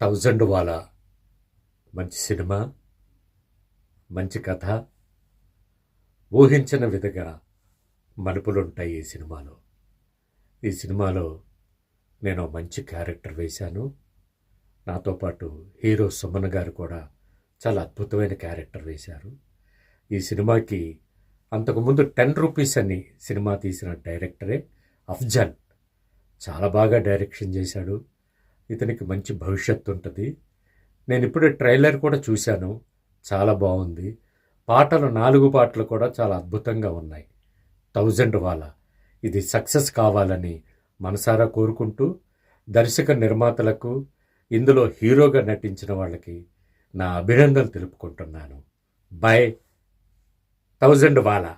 Thousand వాలా మంచి cinema, మంచి కథ, ఊహించిన విధంగా మలుపులుంటాయి ఈ సినిమాలో. ఈ సినిమాలో నేను మంచి క్యారెక్టర్ వేశాను. నాతో పాటు హీరో సుమన్ గారు కూడా చాలా అద్భుతమైన క్యారెక్టర్ వేశారు. ఈ సినిమాకి అంతకుముందు 10 రూపీస్ అని సినిమా తీసిన డైరెక్టరే అఫ్జల్ చాలా బాగా డైరెక్షన్ చేశాడు. ఇతనికి మంచి భవిష్యత్తు ఉంటుంది. నేను ఇప్పుడే ట్రైలర్ కూడా చూశాను, చాలా బాగుంది. పాటలు 4 పాటలు కూడా చాలా అద్భుతంగా ఉన్నాయి. థౌజండ్ వాలా ఇది సక్సెస్ కావాలని మనసారా కోరుకుంటూ, దర్శక నిర్మాతలకు, ఇందులో హీరోగా నటించిన వాళ్ళకి నా అభినందనలు తెలుపుకుంటున్నాను. బై థౌజండ్ వాలా.